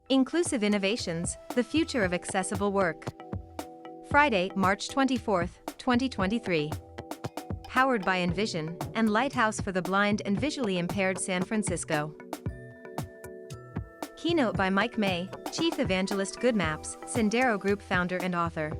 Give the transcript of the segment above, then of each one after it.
Inclusive Innovations, the Future of Accessible Work. Friday, March 24, 2023. Powered by Envision and Lighthouse for the Blind and Visually Impaired San Francisco. Keynote by Mike May, Chief Evangelist Good Maps, Sendero Group founder and author.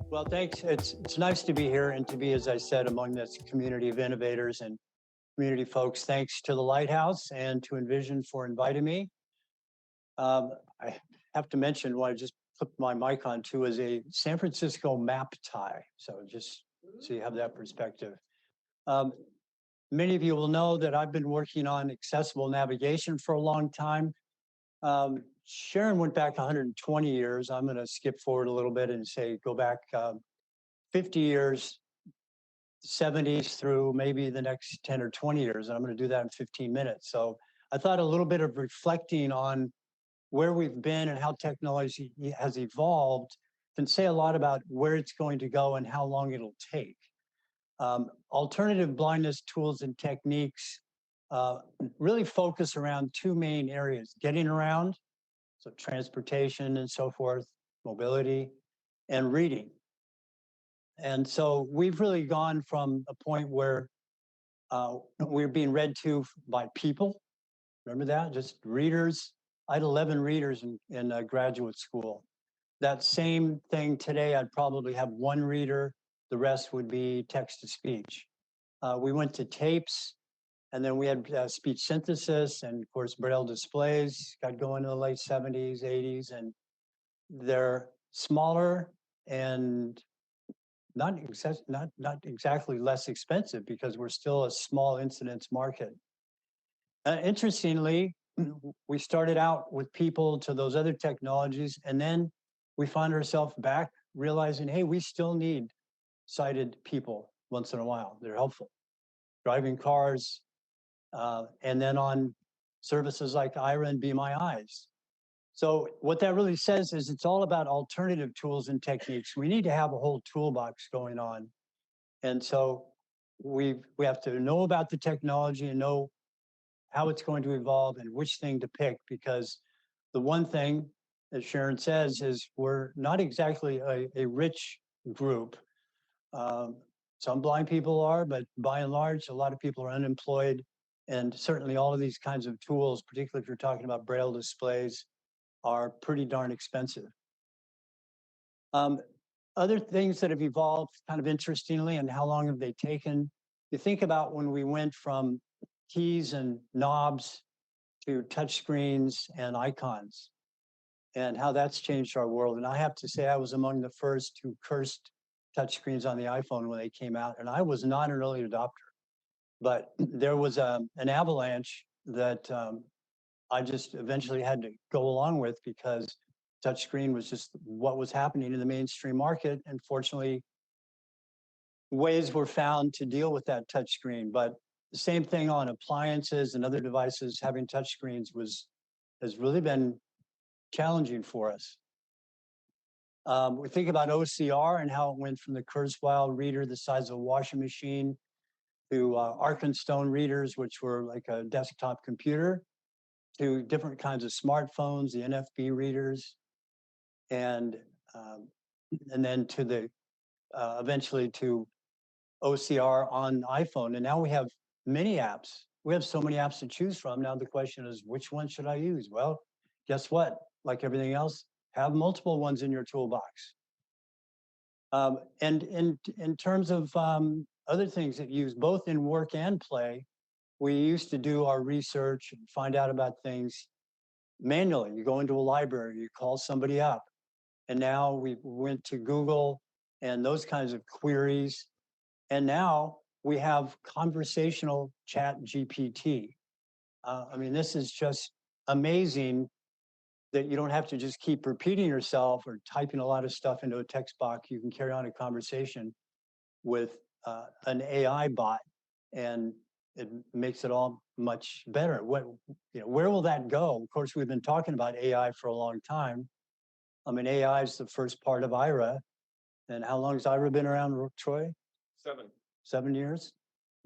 Well, thanks. It's nice to be here and to be, as I said, among this community of innovators and community folks. Thanks to the Lighthouse and to Envision for inviting me. I have to mention what I just put my mic on to is a San Francisco map tie. So just so you have that perspective. Many of you will know that I've been working on accessible navigation for a long time. Sharon went back 120 years. I'm going to skip forward a little bit and say go back 50 years, 70s through maybe the next 10 or 20 years. And I'm going to do that in 15 minutes. So I thought a little bit of reflecting on where we've been and how technology has evolved can say a lot about where it's going to go and how long it'll take. Alternative blindness tools and techniques really focus around two main areas: getting around, so transportation and so forth, mobility, and reading. And so we've really gone from a point where we're being read to by people. Remember that? Just readers. I had 11 readers in graduate school. That same thing today, I'd probably have one reader. The rest would be text to speech. We went to tapes, and then we had speech synthesis, and of course, Braille displays got going in the late 70s, 80s, and they're smaller and not exactly less expensive because we're still a small incidence market. Interestingly, we started out with people to those other technologies, and then we found ourselves back realizing, hey, we still need sighted people once in a while. They're helpful. Driving cars, and then on services like Ira and Be My Eyes. So what that really says is it's all about alternative tools and techniques. We need to have a whole toolbox going on. And so we have to know about the technology and know how it's going to evolve and which thing to pick, because the one thing, as Sharon says, is we're not exactly a rich group. Some blind people are, but by and large, a lot of people are unemployed. And certainly all of these kinds of tools, particularly if you're talking about Braille displays, are pretty darn expensive. Other things that have evolved kind of interestingly, and how long have they taken? You think about when we went from keys and knobs to touch screens and icons, and how that's changed our world. And I have to say, I was among the first who cursed touchscreens on the iPhone when they came out, and I was not an early adopter. But there was an avalanche that I just eventually had to go along with because touchscreen was just what was happening in the mainstream market. And fortunately, ways were found to deal with that touchscreen. But the same thing on appliances and other devices, having touchscreens has really been challenging for us. We think about OCR and how it went from the Kurzweil reader the size of a washing machine to Arkenstone readers, which were like a desktop computer, to different kinds of smartphones, the NFB readers, and then to the eventually to OCR on iPhone. And now we have many apps. We have so many apps to choose from. Now the question is, which one should I use? Well, guess what? Like everything else, have multiple ones in your toolbox. And in terms of other things that use both in work and play, we used to do our research and find out about things manually. You go into a library, you call somebody up, and now we went to Google and those kinds of queries. And now we have conversational chat GPT. I mean, this is just amazing that you don't have to just keep repeating yourself or typing a lot of stuff into a text box. You can carry on a conversation with an AI bot, and it makes it all much better. Where will that go? Of course, we've been talking about AI for a long time. I mean, AI is the first part of IRA. And how long has IRA been around, Troy? 7. 7 years.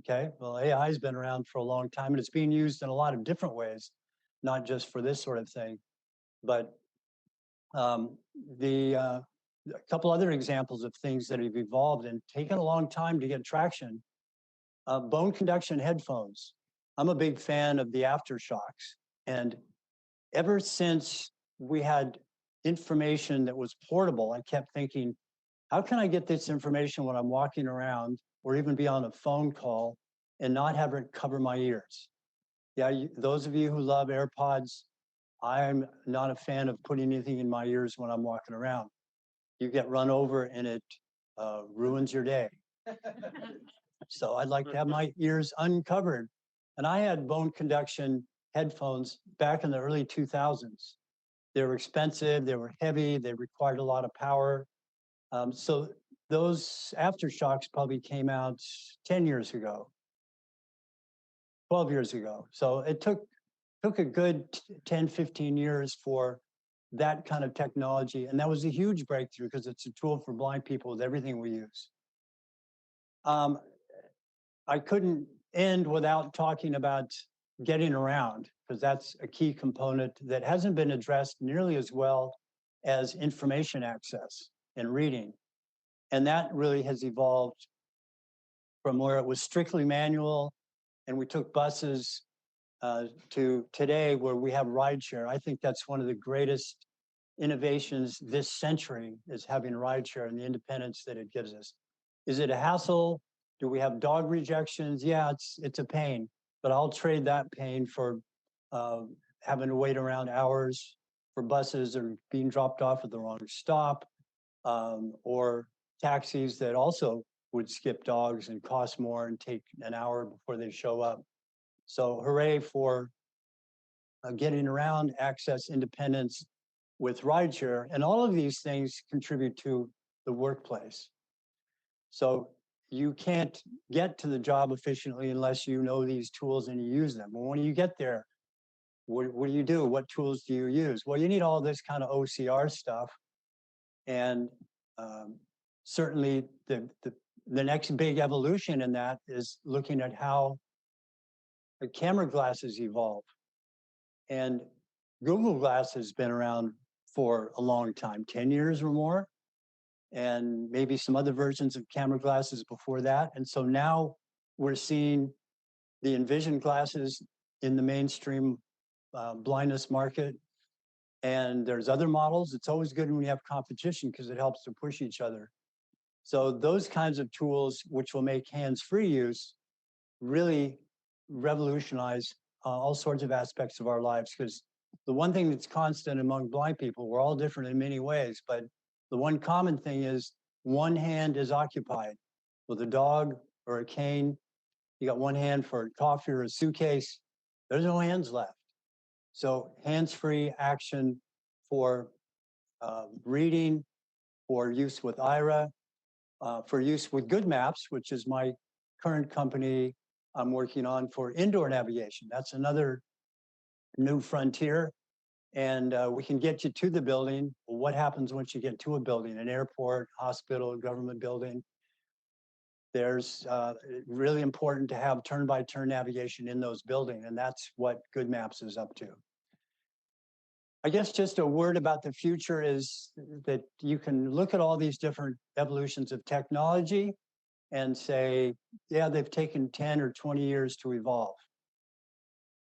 Okay, well, AI has been around for a long time and it's being used in a lot of different ways, not just for this sort of thing. But um, a couple other examples of things that have evolved and taken a long time to get traction. Bone conduction headphones. I'm a big fan of the aftershocks. And ever since we had information that was portable, I kept thinking, how can I get this information when I'm walking around or even be on a phone call and not have it cover my ears? Yeah, those of you who love AirPods, I'm not a fan of putting anything in my ears when I'm walking around. You get run over and it ruins your day. So I'd like to have my ears uncovered. And I had bone conduction headphones back in the early 2000s. They were expensive, they were heavy, they required a lot of power. So those aftershocks probably came out 10 years ago, 12 years ago. So it took a good 10, 15 years for that kind of technology. And that was a huge breakthrough because it's a tool for blind people with everything we use. I couldn't end without talking about getting around, because that's a key component that hasn't been addressed nearly as well as information access and reading. And that really has evolved from where it was strictly manual and we took buses to today where we have rideshare. I think that's one of the greatest innovations this century is having rideshare and the independence that it gives us. Is it a hassle? Do we have dog rejections? Yeah, it's a pain, but I'll trade that pain for having to wait around hours for buses or being dropped off at the wrong stop, or taxis that also would skip dogs and cost more and take an hour before they show up. So hooray for getting around, access, independence with rideshare. And all of these things contribute to the workplace. So you can't get to the job efficiently unless you know these tools and you use them. Well, when you get there, what do you do? What tools do you use? Well, you need all this kind of OCR stuff. And certainly the next big evolution in that is looking at how the camera glasses evolve. And Google Glass has been around for a long time, 10 years or more, and maybe some other versions of camera glasses before that. And so now we're seeing the Envision glasses in the mainstream blindness market. And there's other models. It's always good when we have competition because it helps to push each other. So those kinds of tools, which will make hands-free use, really revolutionize all sorts of aspects of our lives. Because the one thing that's constant among blind people, we're all different in many ways, but the one common thing is one hand is occupied. With a dog or a cane, you got one hand for coffee or a suitcase, there's no hands left. So hands-free action for reading, for use with IRA, for use with Good Maps, which is my current company I'm working on for indoor navigation. That's another new frontier. And we can get you to the building. What happens once you get to a building, an airport, hospital, government building? There's really important to have turn-by-turn navigation in those buildings, and that's what Good Maps is up to. I guess just a word about the future is that you can look at all these different evolutions of technology and say, yeah, they've taken 10 or 20 years to evolve.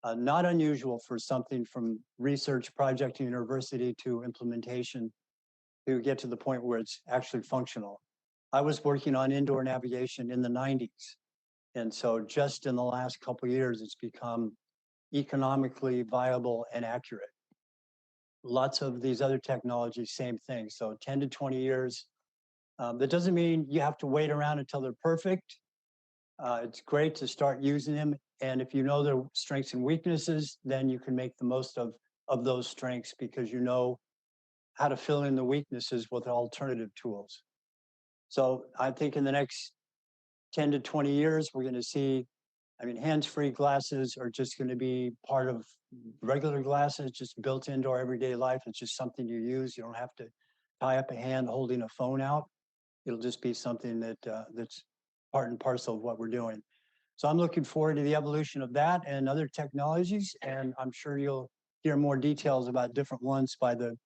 Not unusual for something from research project to university to implementation to get to the point where it's actually functional. I was working on indoor navigation in the 90s. And so just in the last couple of years, it's become economically viable and accurate. Lots of these other technologies, same thing. So 10 to 20 years. That doesn't mean you have to wait around until they're perfect. It's great to start using them. And if you know their strengths and weaknesses, then you can make the most of those strengths because you know how to fill in the weaknesses with alternative tools. So I think in the next 10 to 20 years, we're going to see, I mean, hands-free glasses are just going to be part of regular glasses, just built into our everyday life. It's just something you use. You don't have to tie up a hand holding a phone out. It'll just be something that that's part and parcel of what we're doing. So I'm looking forward to the evolution of that and other technologies, and I'm sure you'll hear more details about different ones by the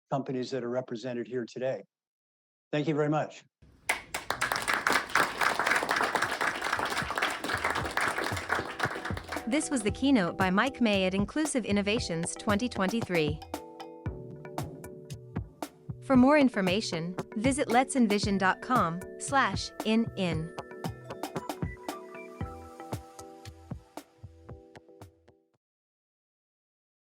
companies that are represented here today. Thank you very much. This was the keynote by Mike May at Inclusive Innovations 2023. For more information, visit let'senvision.com/in.